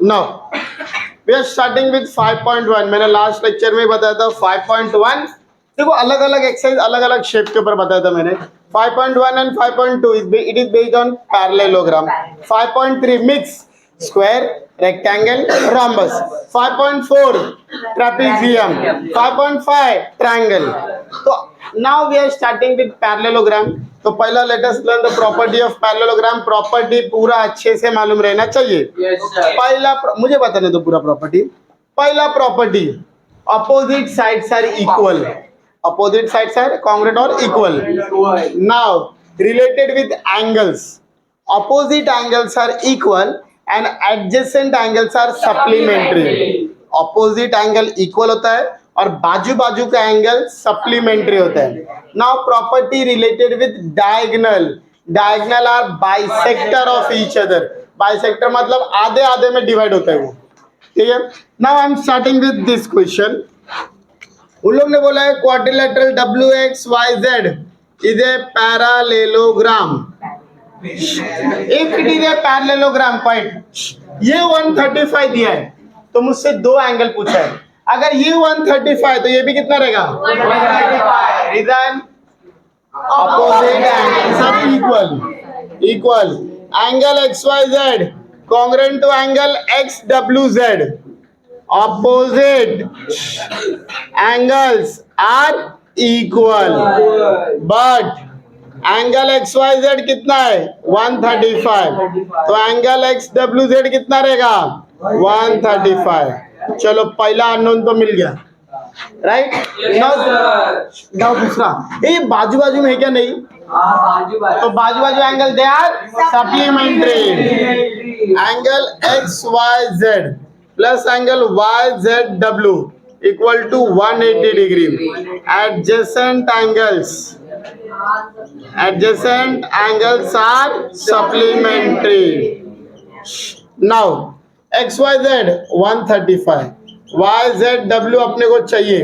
Now we are starting with 5.1. मैंने last lecture में बताया था 5.1. देखो अलग अलग एक्सरसाइज अलग अलग शेप के ऊपर बताया था मैंने. 5.1 and 5.2 it is based on parallelogram. 5.3 mix square, rectangle, rhombus. 5.4 trapezium. 5.5 triangle. So now we are starting with parallelogram. तो पहला let us learn the property of parallelogram. Property पूरा अच्छे से मालूम रहना चाहिए. पहला मुझे बताने दो पूरा प्रॉपर्टी. पहला property, opposite sides are equal. Opposite sides are congruent or equal. Now related with angles, opposite angles are equal and adjacent angles are supplementary. Opposite angle equal होता है और बाजू बाजू का एंगल सप्लीमेंट्री होता है. Now property related with diagonal. Diagonal are bisector of each other. Bisector मतलब आधे आधे में डिवाइड होता है वो. ठीक है. Now I am starting with this question. उन लोग ने बोला है quadrilateral WXYZ is a parallelogram. If it is a parallelogram, quite. ये 135 दिया है तो मुझसे दो एंगल पूछा है. अगर ये 135 तो ये भी कितना रहेगा? 135. Reason opposite angles are equal. Angle XYZ congruent to angle XWZ. Opposite angles are equal, but angle XYZ कितना है? 135. तो एंगल XWZ कितना रहेगा? 135. चलो पहला अननोन तो मिल गया, राइट. नाउ दूसरा, ये बाजू बाजू में है क्या? नहीं. तो बाजू बाजू angle they are supplementary. Angle XYZ plus angle YZW equal to 180 degree. Adjacent angles are supplementary. Now XYZ 135, YZW अपने को चाहिए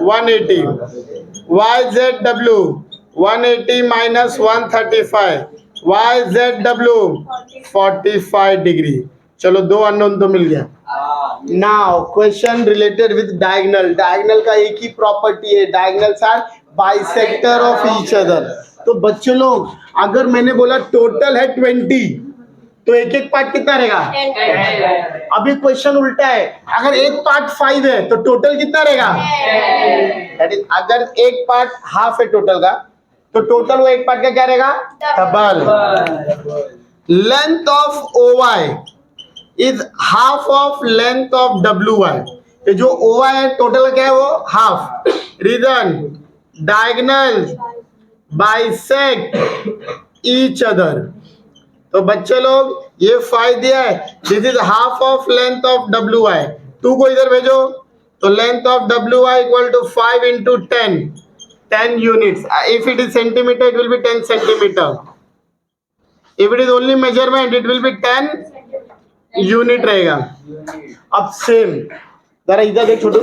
180. YZW 180 minus 135, YZW 45 degree. चलो दो अननोन तो मिल गया. Now question related with diagonal. Diagonal का एक ही प्रॉपर्टी है, diagonals are bisector of each other. तो बच्चों लोग अगर मैंने बोला टोटल है 20 तो एक एक पार्ट कितना रहेगा? 10. अभी क्वेश्चन उल्टा है, अगर एक पार्ट 5 है तो टोटल कितना रहेगा? 10. अगर एक पार्ट हाफ है टोटल का तो टोटल वो एक पार्ट का क्या रहेगा? Double. Length of OY is half of length of WY. जो OY है टोटल क्या है? वो half. Reason diagonal bisect each other. तो बच्चे लोग ये 5 दिया है, this is half of length of WY. 2 को इधर भेजो तो length of WY equal to 5 into 10 units. If it is centimetre it will be 10 centimetre. If it is only measurement it will be 10 unit रहेगा. अब same जरा इधर देख छोटू,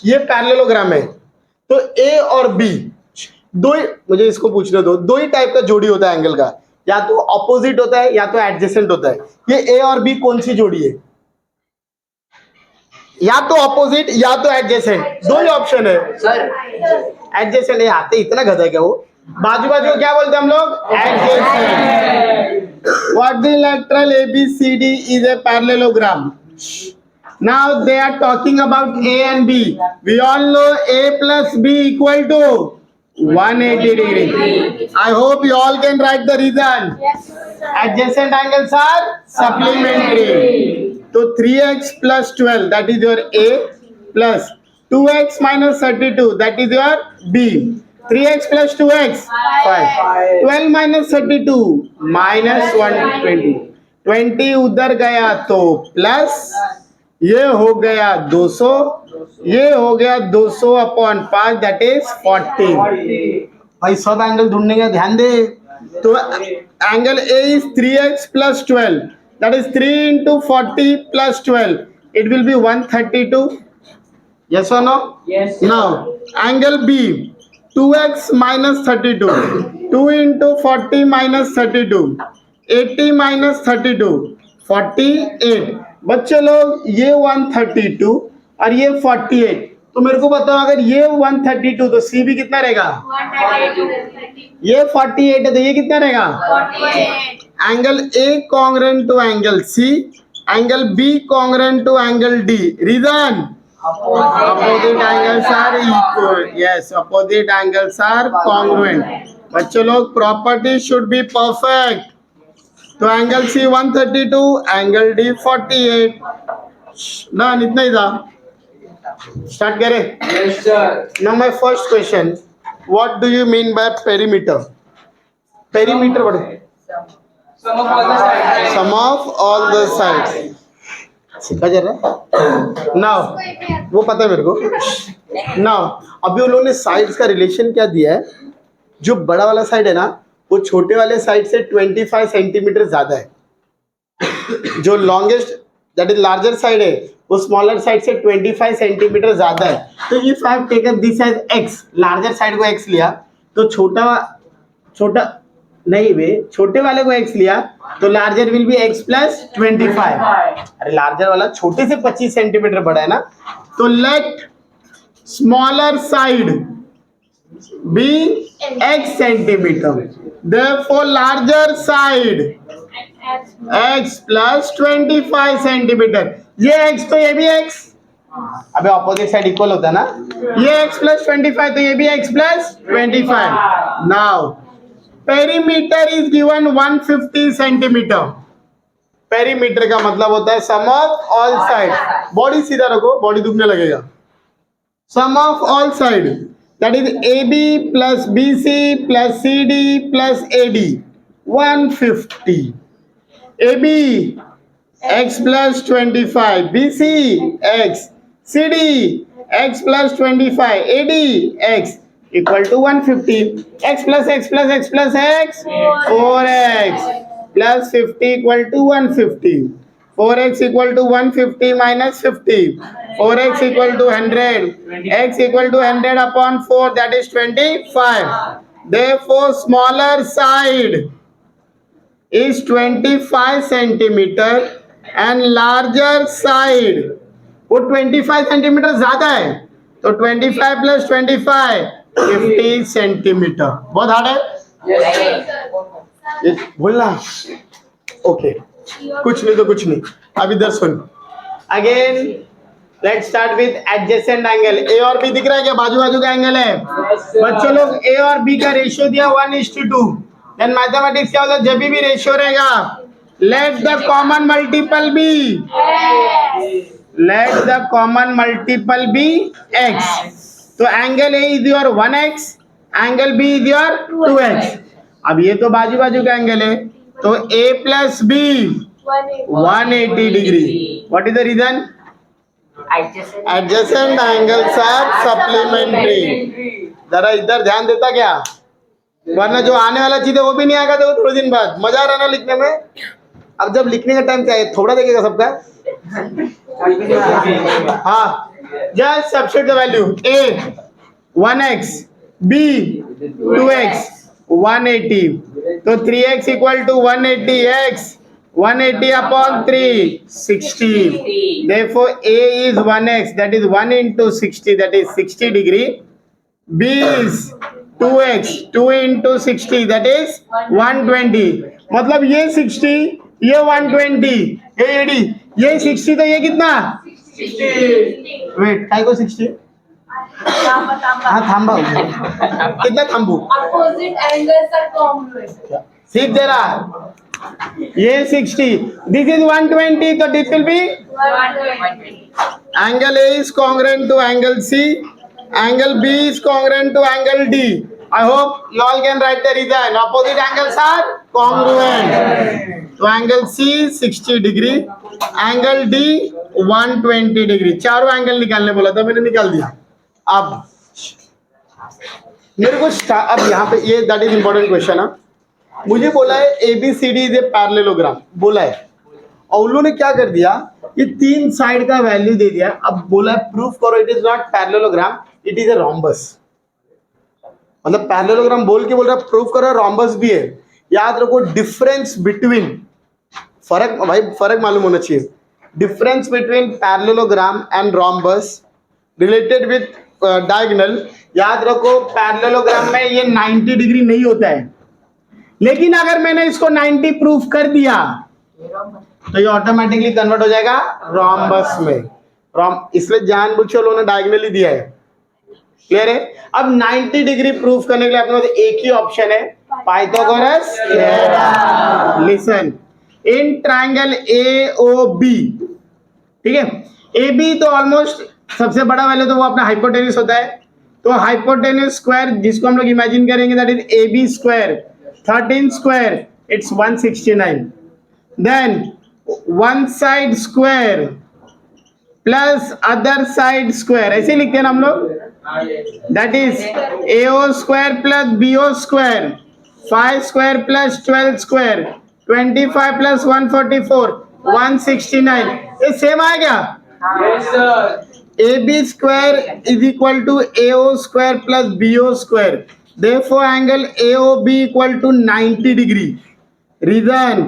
ये पैरेललोग्राम है तो A और B दो ही, मुझे इसको पूछने दो, दो ही टाइप का जोड़ी होता है एंगल का, या तो ऑपोजिट होता है या तो एडजेसेंट होता है. ये A और B कौन सी जोड़ी है? या तो ऑपोजिट या तो एडजेसेंट, दो ही ऑप्शन है सर. एडजेसेंट है. आते इतना गधा है क्या वो? बाजू बाजू क्या बोलते हैं हम लोग? Adjacent. Quadrilateral ABCD is a parallelogram. Now they are talking about A and B. We all know A plus B equal to 180 degree. I hope you all can write the reason. Yes, sir. Adjacent angles are supplementary. So 3x plus 12 that is your A plus 2x minus 32 that is your B. 3x plus 2x 5. 12 minus 32 minus 120. 20 उधर गया तो plus, ये हो गया 200, ये हो गया 200 upon 5 that is 40. भाई सब एंगल ढूंढने का ध्यान दे. तो angle A is 3x plus 12 that is 3 into 40 plus 12 it will be 132. Yes or no? Yes. Now angle B 2x minus 32, 2 into 40 minus 32, 80 minus 32, 48। बच्चे लोग ये 132 और ये 48, तो मेरे को बताओ अगर ये 132 तो सी भी कितना रहेगा? ये 48 है तो ये कितना रहेगा? Angle A congruent to angle C, angle B congruent to angle D. Reason opposite angles are equal. Yes, opposite angles are congruent. बच्चों लोग प्रॉपर्टी शुड बी परफेक्ट। तो एंगल सी 132, एंगल डी 48 ना, इतना ही था। स्टार्ट करें। Now my first question, what do you mean by perimeter? Perimeter what है? Sum of all the sides. सीखा जा रहा है नाउ, वो पता है मेरे को। नाउ अभी उन लोगों ने साइड्स का रिलेशन क्या दिया है, जो बड़ा वाला साइड है ना वो छोटे वाले साइड से 25 सेंटीमीटर ज्यादा है। जो longest that is larger side है वो स्मॉलर साइड से 25 सेंटीमीटर ज्यादा है। तो if I have taken this as x, larger side को x लिया, तो छोटा नहीं वे छोटे वाले को x लिया तो larger will be x plus 25। अरे लार्जर वाला छोटे से 25 सेंटीमीटर बड़ा है ना, तो let smaller side be x centimetre, therefore larger side x plus 25 centimetre. ये x तो ये भी x, अबे ऑपोजिट साइड इक्वल होता है ना, ये x प्लस 25 तो ये भी x plus 25। Now perimeter is given 150 centimetre. Perimeter का मतलब होता है sum of all side. Body सीधा रखो, बॉडी दुखने लगेगा। Sum of all side that is AB plus BC plus CD plus AD 150। AB x plus 25, BC x, CD x plus 25, AD x equal to 150। x plus x plus x plus x 4x plus 50 equal to 150। 4x equal to 150 minus 50, 4x equal to 100, x equal to 100 upon 4 that is 25। therefore smaller side is 25 centimeter and larger side, वो 25 centimetre ज्यादा है तो 25 plus 25 50 centimetre. बहुत hard है ये बोलना। Okay कुछ नहीं तो कुछ नहीं। अब इधर सुन again, let's start with adjacent angle. A और बी दिख रहा है क्या? बाजू बाजू का एंगल है। बच्चों लोग ए और बी का रेशियो दिया 1:2। देन मैथमेटिक्स क्या होता है, जब भी रेशियो रहेगा let the common multiple be, let the common multiple be x। तो angle A is your 1x, angle B is your 2x। अब ये तो बाजू बाजू का एंगल है तो a plus B 180 degree. What is the reason? Adjacent angles are supplementary. जरा इधर ध्यान देता क्या, वरना जो आने वाला चीज है वो भी नहीं आएगा तो थोड़े दिन बाद। मजा आ रहा ना लिखने में? अब जब लिखने का टाइम चाहिए थोड़ा देखेगा सबका। हाँ, just substitute the value a 1x, b 2x 180, तो 3x equal to 180x, 180 upon 3 60। therefore a is 1x, that is 1 into 60, that is 60 degree। b is 2x, 2 into 60, that is 120। मतलब ये 60 ये 120, ये 60 तो ये कितना? वेट काय को 60? हाँ थांबा, कितना थांबू? Opposite angles are congruent. सीख जरा, ये 60, दिस इज 120 तो this will be 120। Angle A is congruent to angle C, angle B is congruent to angle D। I hope you all can write the reason। opposite angles are congruent। तो angle C 60 degree, angle D 120 degree. चारों angle निकालने बोला था मैंने, निकाल दिया। अब मेरे को अब यहाँ पे ये दैट इज इंपॉर्टेंट क्वेश्चन है। मुझे बोला है ABCD इज ए पैरेललोग्राम बोला है, और उन लोगों ने क्या कर दिया, ये तीन साइड का वैल्यू दे दिया। अब बोला है प्रूफ करो it is not parallelogram, it is a rhombus. मतलब पैरेललोग्राम बोल के बोल रहा है प्रूफ करो रोम्बस भी है। याद रखो डिफरेंस बिटवीन फर्क भाई फर्क मालूम होना चाहिए. Difference between parallelogram and rhombus related with diagonal. याद रखो पैरेललोग्राम में ये 90 डिग्री नहीं होता है, लेकिन अगर मैंने इसको 90 प्रूफ कर दिया तो ये ऑटोमेटिकली कन्वर्ट हो जाएगा रॉम्बस में. इसलिए जानबूझ के उन्होंने डायगोनल ही दिया है. क्लियर है. अब 90 डिग्री प्रूफ करने के लिए अपने पास एक ही ऑप्शन है, Pythagoras theorem. Listen, in triangle AOB, ठीक है, AB तो ऑलमोस्ट सबसे बड़ा वैल्यू तो वो अपना हाइपोटेन्यूज होता है. तो हाइपोटेन्यूज स्क्वायर जिसको हम लोग इमेजिन करेंगे that is AB square 13 square it's 169. Then one side square plus other side square, ऐसे लिखते हैं ना हम लोग. That is AO square plus BO square 5 square plus 12 square 25 plus 144 169. ये सेम आ गया. AB square is equal to AO square plus BO square. Therefore, angle AOB equal to 90 degree. Reason,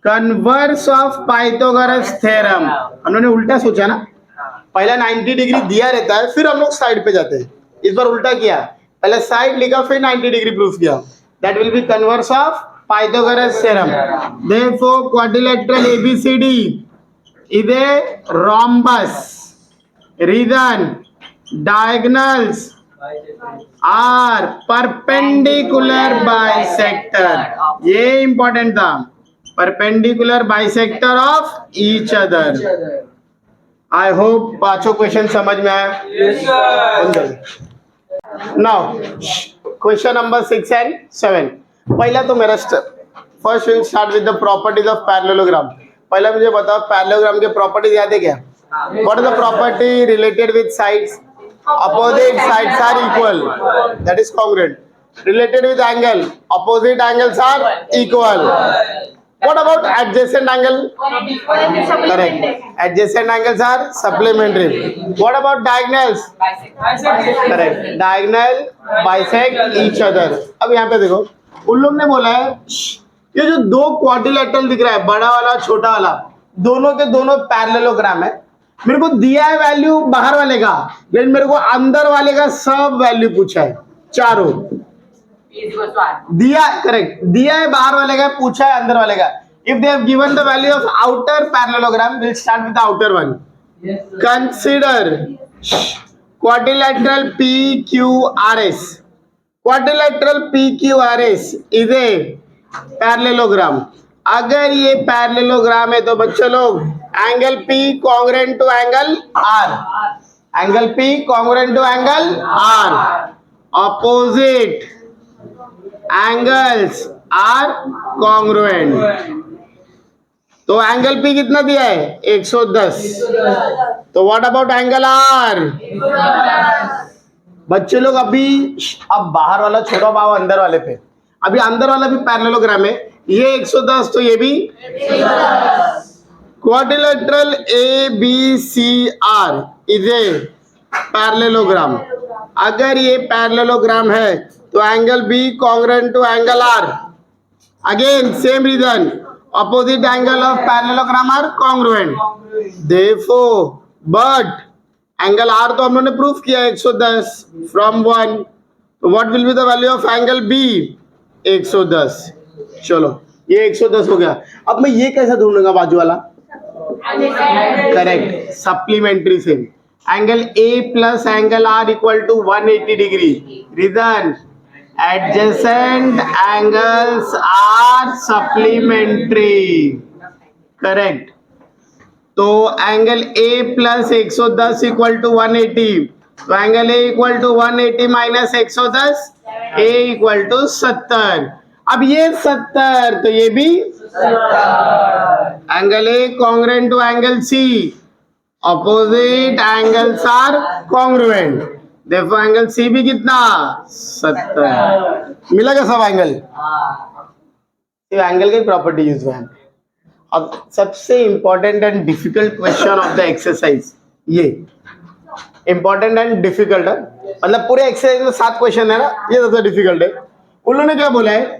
converse of Pythagoras theorem. हमने उल्टा सोचा ना, पहला 90 degree दिया रहता है, फिर हम लोग साइड पे जाते हैं. इस बार उल्टा किया, पहले साइड लिखा फिर 90 डिग्री प्रूफ किया. That will be converse of Pythagoras theorem. Therefore, quadrilateral ABCD is a rhombus. Reason, diagonals are perpendicular bisector. ये important था, perpendicular bisector of each other. I hope पांचों क्वेश्चन समझ में आया. Yes, sir. Now, question number 6 and 7. पहला तो मेरा first will start with the properties of parallelogram. पहला मुझे बताओ पैरेललोग्राम के प्रॉपर्टीज याद है क्या? What is the property related with sides? Opposite sides are equal. That is congruent. Related with angle. Opposite angles are equal. What about adjacent angle? Correct. Adjacent angles are supplementary. What about diagonals? Correct. Diagonal bisect each other. अब यहाँ पे देखो, उन लोग ने बोला है ये जो दो क्वाड्रिलेटरल दिख रहा है, बड़ा वाला छोटा वाला, दोनों के दोनों पैरेललोग्राम है. मेरे को दिया है वैल्यू बाहर वाले का, लेकिन मेरे को अंदर वाले का सब वैल्यू पूछा है, चारों दिया. करेक्ट, दिया है बाहर वाले का, पूछा है अंदर वाले का. If they have given the value of outer parallelogram, will start with the outer one. Consider quadrilateral PQRS. Quadrilateral PQRS is a parallelogram. अगर ये पैरेललोग्राम है तो बच्चों लोग angle P congruent to angle R. Angle P congruent to angle R. Opposite angles are congruent. तो angle P कितना दिया है? 110. तो व्हाट अबाउट एंगल R? बच्चे लोग अभी अब बाहर वाला छोड़ो, बाबा अंदर वाले पे. अभी अंदर वाला भी पैरेललोग्राम है, ये 110 तो ये भी. Quadrilateral ABCR is a parallelogram. अगर ये पैरेललोग्राम है तो angle B congruent to angle R. Again same reason, opposite angle of parallelogram are congruent. Therefore but angle R तो हम लोगों ने प्रूफ किया 110 from 1. What will be the value of angle B? 110. चलो ये 110 हो गया. अब मैं ये कैसा ढूंढूंगा बाजू वाला? करेक्ट, सप्लीमेंट्री से. Angle A plus angle R equal to 180 degree. Reason, adjacent angles are supplementary. Correct. तो angle A plus 110 equal to 180. तो angle A equal to 180 minus 110, A equal to 70. अब ये 70 तो ये भी angle A congruent to angle C. Opposite angles are congruent. देखो angle C भी कितना? 70. मिला क्या सब एंगल? एंगल की प्रॉपर्टी यूज हुआ है. अब सबसे important and difficult question of the exercise, ये इंपॉर्टेंट एंड डिफिकल्ट है. मतलब पूरे एक्सरसाइज में 7 क्वेश्चन है ना, ये सबसे डिफिकल्ट है. उन्होंने क्या बोला है?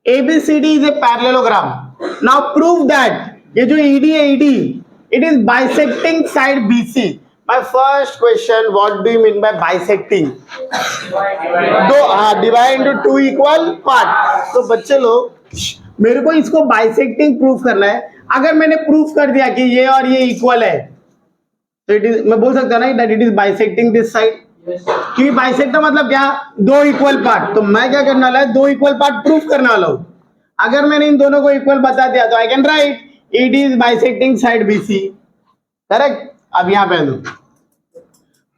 ABCD is a parallelogram. Now prove that ये जो ईडी है ED it is bisecting side BC. My first question, what do you mean by bisecting? दो, हाँ, divide into two equal part. तो बच्चे लोग मेरे को इसको बाइसेक्टिंग प्रूफ करना है. अगर मैंने प्रूफ कर दिया कि ये और ये इक्वल है तो इट इज, मैं बोल सकता ना that it is bisecting this side. क्योंकि बाइसेक्टर मतलब क्या, दो इक्वल पार्ट. तो मैं क्या करने वाला है, दो इक्वल पार्ट प्रूफ करने वाला हूं. अगर मैंने इन दोनों को इक्वल बता दिया तो I can write it is bisecting side BC. Correct. अब यहां पे दो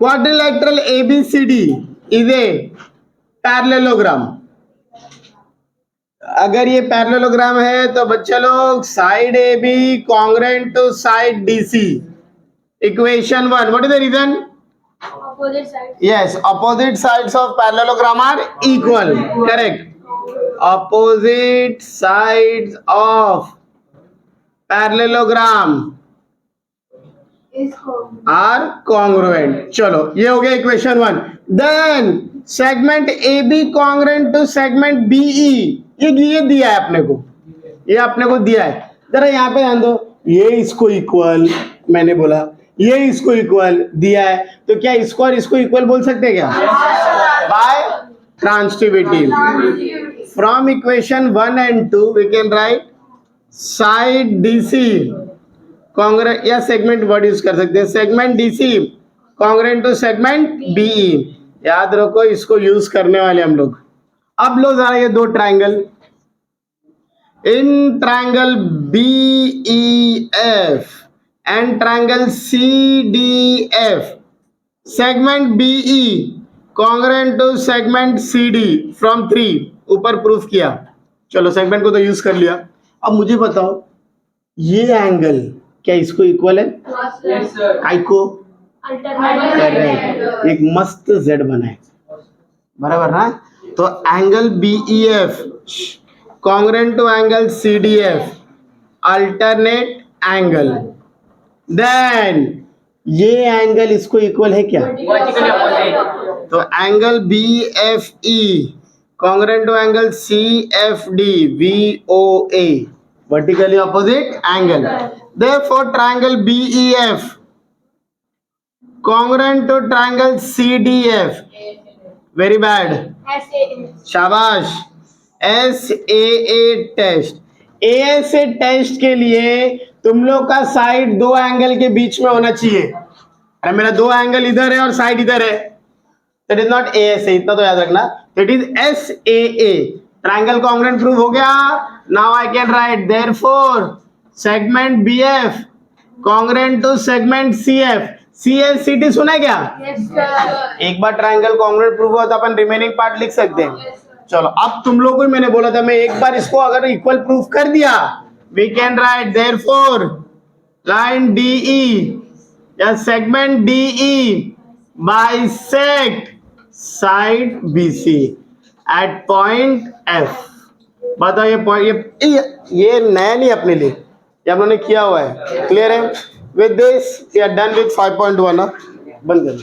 quadrilateral ABCD is a parallelogram. अगर ये पैरेललोग्राम है तो बच्चे लोग side A B congruent to side DC. Equation 1, what is the reason? Opposite side. Yes, opposite sides of parallelogram are equal. Correct. Opposite sides of parallelogram Is home. are congruent. चलो ये हो गया equation 1. Then segment AB congruent to segment BE. ये दिया है अपने को, ये अपने को दिया है. जरा यहाँ पे ध्यान दो, ये इसको इक्वल मैंने बोला, ये इसको इक्वल दिया है. तो क्या इसको और इसको इक्वल बोल सकते हैं क्या? By transitivity. From equation 1 and 2 we can write side DC congruent, या सेगमेंट वर्ड यूज कर सकते हैं, segment DC congruent to segment BE. याद रखो इसको यूज करने वाले हम लोग. अब लो जरा ये दो triangle, in triangle BEF and triangle CDF, segment BE congruent to segment CD from 3. ऊपर प्रूफ किया. चलो सेगमेंट को तो यूज कर लिया. अब मुझे बताओ ये एंगल क्या इसको इक्वल है? Yes, sir. आई को Alternate. करेक्ट, एक मस्त Z बनाए, बराबर ना. तो angle BEF congruent to angle CDF, alternate angle. Then ये एंगल इसको इक्वल है क्या? Vertically opposite. तो angle BFE congruent to angle CFD VOA, vertically opposite angle. Therefore triangle BEF congruent to triangle CDF, very bad, SAA. शाबाश. SAA test. ASA test के लिए तुम लोग का साइड दो एंगल के बीच में होना चाहिए. अरे मेरा दो एंगल इधर है और साइड इधर है, दैट इज नॉट ASA. इतना तो याद रखना, that is SAA. Triangle congruent prove हो गया. Now I can write therefore segment BF congruent to segment CF. CSCT सुना है क्या? Yes, sir. एक बार ट्रायंगल कॉन्ग्रुएंट प्रूव हुआ तो अपन रिमेनिंग पार्ट लिख सकते हैं. Yes, sir. चलो अब तुम लोग को मैंने बोला था, मैं एक बार इसको अगर इक्वल प्रूफ कर दिया we can write therefore line DE या segment DE bisect side BC at point F. बताओ ये पॉइंट, ये नया नहीं अपने लिए, ये हम लोगों ने किया हुआ है. क्लियर है? With this we are done with 5.1. बंद कर.